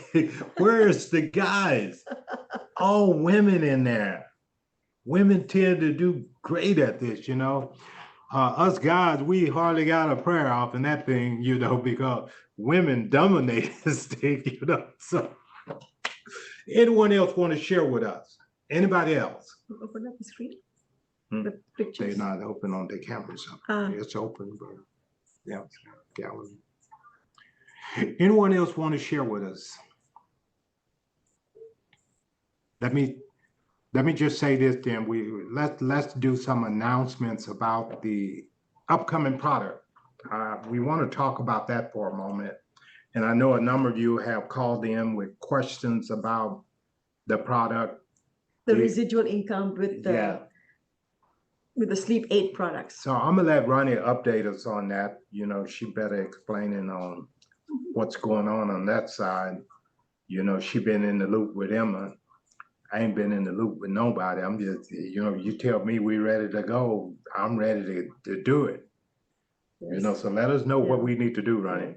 where's the guys? All women in there. Women tend to do great at this, you know. Us guys, we hardly got a prayer off in that thing, you know, because women dominate this thing, you know. So, anyone else want to share with us? Anybody else? Open up the screen. The pictures. They're not open on the cameras. It's open, but yeah, gallery. Anyone else want to share with us? Let me just say this, then. Let's do some announcements about the upcoming product. We want to talk about that for a moment. And I know a number of you have called in with questions about the product. The residual income with the sleep aid products. So I'm gonna let Rani update us on that. You know, she better explaining on what's going on that side. You know, she been in the loop with Emma. I ain't been in the loop with nobody. I'm just, you know, you tell me we ready to go, I'm ready to do it. Yes. You know, so let us know what we need to do, Rani.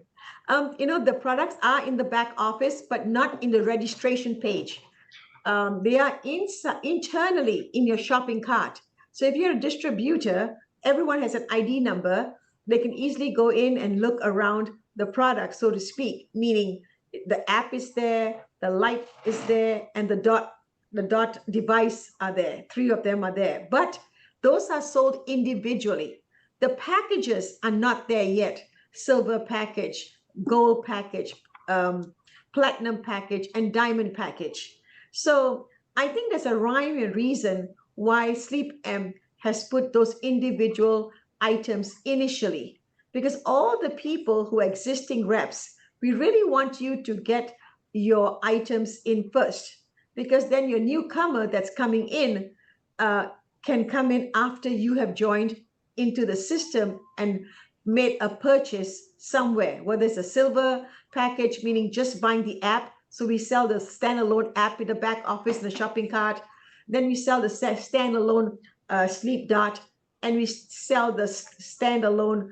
You know, the products are in the back office, but not in the registration page. They are internally in your shopping cart. So if you're a distributor, everyone has an ID number. They can easily go in and look around the product, so to speak, meaning the app is there, the light is there, and the dot device are there. 3 of them are there, but those are sold individually. The packages are not there yet. Silver package, gold package, platinum package, and diamond package. So I think there's a rhyme and reason why SleepM has put those individual items initially, because all the people who are existing reps, we really want you to get your items in first, because then your newcomer that's coming in can come in after you have joined into the system and made a purchase somewhere, whether it's a silver package, meaning just buying the app. So we sell the standalone app in the back office in the shopping cart. Then we sell the standalone sleep dot, and we sell the standalone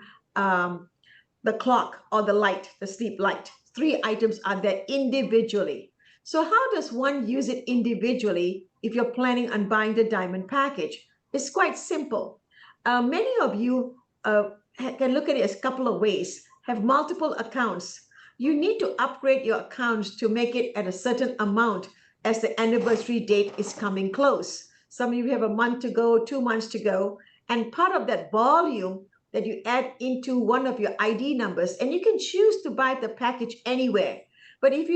the clock or the light, the sleep light. 3 items are there individually. So how does one use it individually if you're planning on buying the diamond package? It's quite simple. Many of you can look at it as a couple of ways. Have multiple accounts. You need to upgrade your accounts to make it at a certain amount as the anniversary date is coming close. Some of you have a month to go, 2 months to go, and part of that volume that you add into one of your ID numbers, and you can choose to buy the package anywhere. But if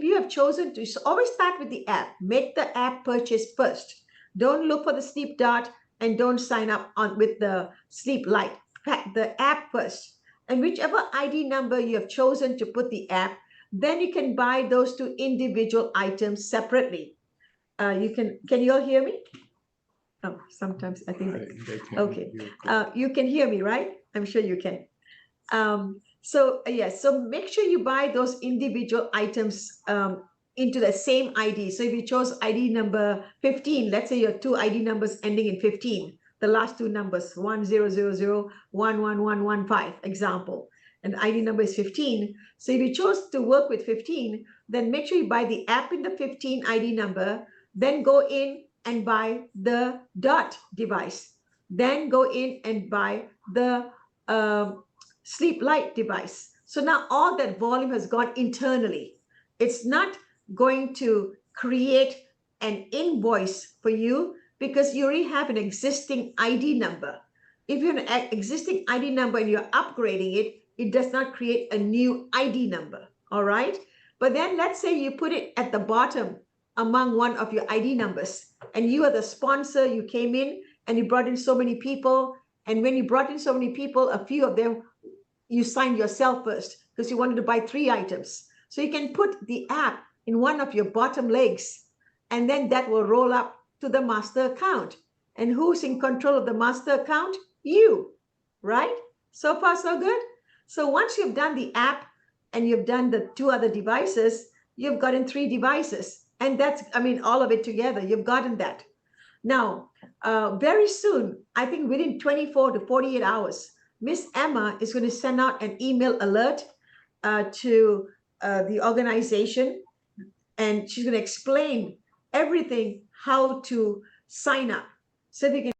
you have chosen to, always start with the app. Make the app purchase first. Don't look for the sleep dot and don't sign up with the sleep light. Pack the app first. And whichever ID number you have chosen to put the app, then you can buy those 2 individual items separately. Can you all hear me? Oh, sometimes I think. They can't Okay. hear you. You can hear me, right? I'm sure you can. Yes, so make sure you buy those individual items into the same ID. So if you chose ID number 15, let's say your two ID numbers ending in 15, the last two numbers, 1000 11115, example, and ID number is 15. So if you chose to work with 15, then make sure you buy the app in the 15 ID number, then go in and buy the dot device, then go in and buy the sleep light device. So now all that volume has gone internally. It's not going to create an invoice for you because you already have an existing ID number. If you have an existing ID number and you're upgrading it, it does not create a new ID number. All right. But then let's say you put it at the bottom among one of your ID numbers, and you are the sponsor, you came in and you brought in so many people. And when you brought in so many people, a few of them you signed yourself first because you wanted to buy 3 items. So you can put the app in one of your bottom legs, and then that will roll up to the master account. And who's in control of the master account? You, right? So far, so good. So once you've done the app and you've done the 2 other devices, you've gotten 3 devices. And that's, I mean, all of it together, you've gotten that. Now, very soon, I think within 24 to 48 hours, Miss Emma is going to send out an email alert to the organization, and she's going to explain everything, how to sign up. So they can